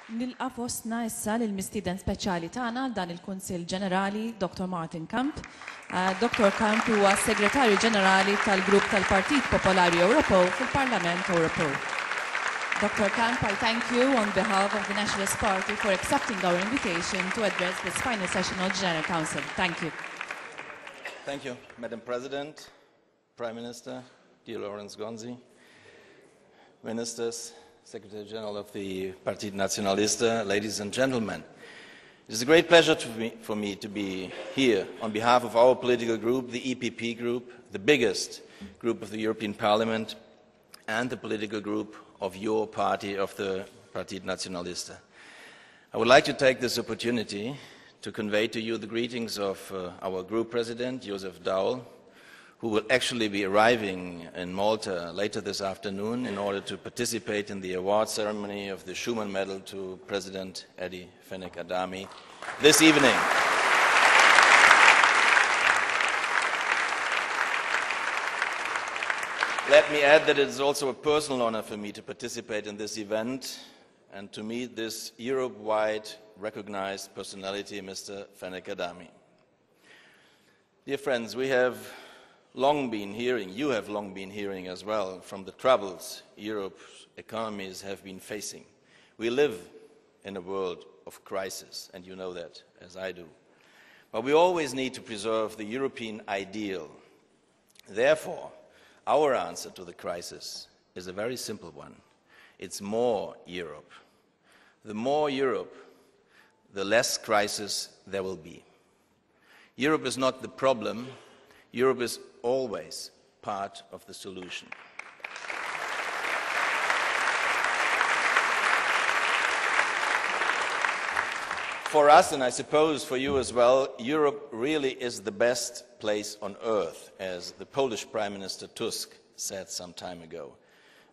Nilqa' fostna issa lill-mistieden speċjali tagħna dan il-Kunsill Ġenerali, Dr. Martin Kamp. Dr. Kamp huwa Segretarju Ġenerali tal-Grupp tal-Partit Popolari Ewropew fil-Parlament Ewropew. Dr. Kamp, I thank you on behalf of the Nationalist Party for accepting our invitation to address this final session of the General Council. Thank you. Thank you, Madam President, Prime Minister, dear Lawrence Gonzi, Ministers, Secretary General of the Partit Nazzjonalista, ladies and gentlemen. It is a great pleasure for me to be here on behalf of our political group, the EPP group, the biggest group of the European Parliament, and the political group of your party, of the Partit Nazzjonalista. I would like to take this opportunity to convey to you the greetings of our group president, Joseph Daul, who will actually be arriving in Malta later this afternoon in order to participate in the award ceremony of the Schuman Medal to President Edi Fenek Adami this evening. Let me add that it is also a personal honor for me to participate in this event and to meet this Europe-wide recognized personality, Mr. Fenek Adami. Dear friends, we have long been hearing, you have long been hearing as well, from the troubles Europe's economies have been facing. We live in a world of crisis, and you know that, as I do. But we always need to preserve the European ideal. Therefore, our answer to the crisis is a very simple one. It's more Europe. The more Europe, the less crisis there will be. Europe is not the problem. Europe is always part of the solution. For us, and I suppose for you as well, Europe really is the best place on earth, as the Polish Prime Minister Tusk said some time ago.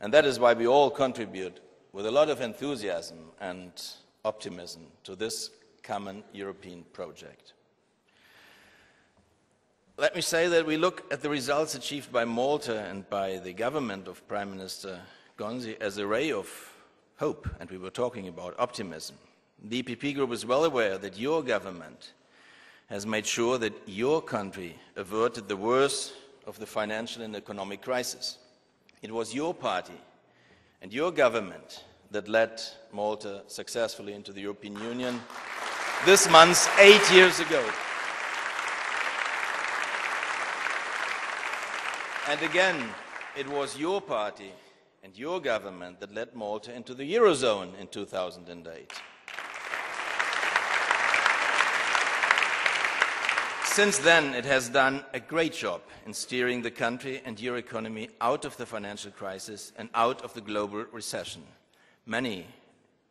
And that is why we all contribute with a lot of enthusiasm and optimism to this common European project. Let me say that we look at the results achieved by Malta and by the government of Prime Minister Gonzi as a ray of hope, and we were talking about optimism. The EPP group is well aware that your government has made sure that your country averted the worst of the financial and economic crisis. It was your party and your government that led Malta successfully into the European Union this month, 8 years ago. And again, it was your party and your government that led Malta into the Eurozone in 2008. Since then, it has done a great job in steering the country and your economy out of the financial crisis and out of the global recession. Many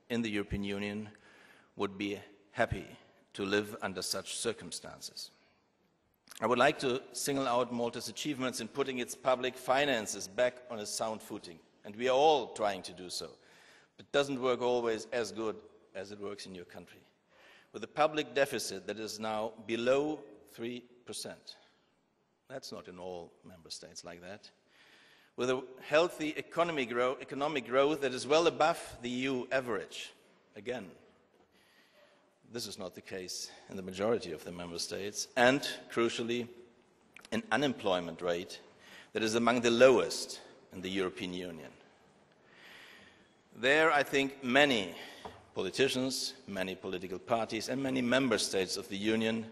in the European Union would be happy to live under such circumstances. I would like to single out Malta's achievements in putting its public finances back on a sound footing, and we are all trying to do so. But it doesn't work always as good as it works in your country. With a public deficit that is now below 3%. That's not in all member states like that. With a healthy economic growth that is well above the EU average. Again, this is not the case in the majority of the member states. And, crucially, an unemployment rate that is among the lowest in the European Union. There, I think, many politicians, many political parties, and many member states of the Union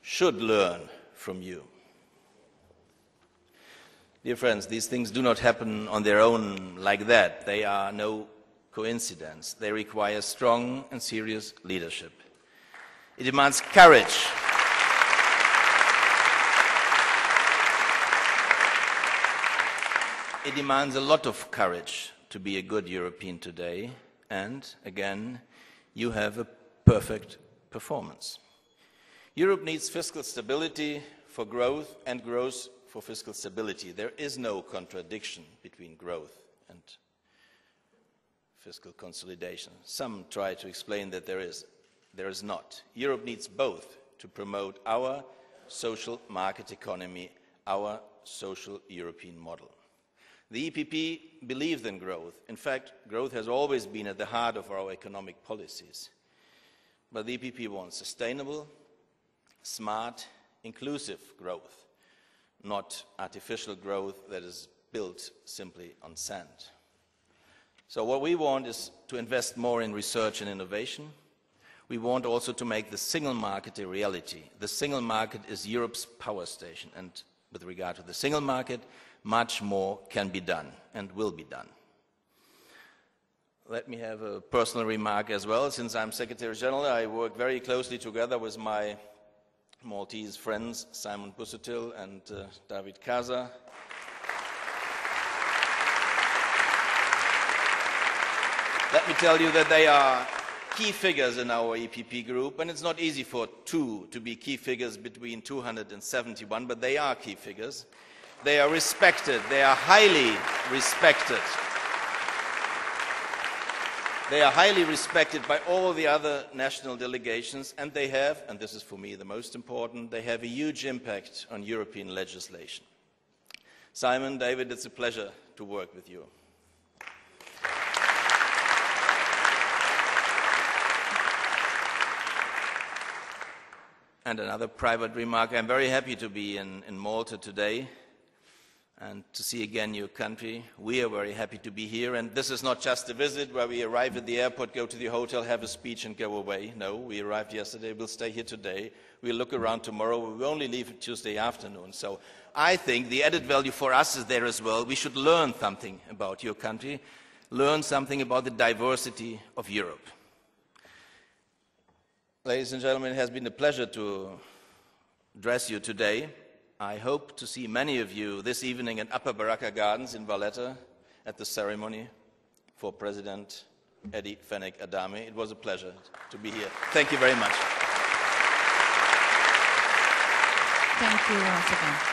should learn from you. Dear friends, these things do not happen on their own like that. They are no coincidence. They require strong and serious leadership. It demands courage. It demands a lot of courage to be a good European today. And, again, you have a perfect performance. Europe needs fiscal stability for growth and growth for fiscal stability. There is no contradiction between growth and fiscal consolidation. Some try to explain that there is. There is not. Europe needs both to promote our social market economy, our social European model. The EPP believes in growth. In fact, growth has always been at the heart of our economic policies. But the EPP wants sustainable, smart, inclusive growth, not artificial growth that is built simply on sand. So what we want is to invest more in research and innovation. We want also to make the single market a reality. The single market is Europe's power station, and with regard to the single market, much more can be done and will be done. Let me have a personal remark as well. Since I'm Secretary General, I work very closely together with my Maltese friends, Simon Busuttil and David Casa. Let me tell you that they are key figures in our EPP group, and it's not easy for two to be key figures between 271, but they are key figures. They are respected. They are highly respected. They are highly respected by all the other national delegations, and they have, and this is for me the most important, they have a huge impact on European legislation. Simon, David, it's a pleasure to work with you. And another private remark, I'm very happy to be in Malta today and to see again your country. We are very happy to be here, and this is not just a visit where we arrive at the airport, go to the hotel, have a speech and go away. No, we arrived yesterday, we'll stay here today, we'll look around tomorrow, we only leave Tuesday afternoon. So I think the added value for us is there as well. We should learn something about your country, learn something about the diversity of Europe. Ladies and gentlemen, it has been a pleasure to address you today. I hope to see many of you this evening in Upper Baraka Gardens in Valletta at the ceremony for President Edi Fenech Adame. It was a pleasure to be here. Thank you very much. Thank you once again.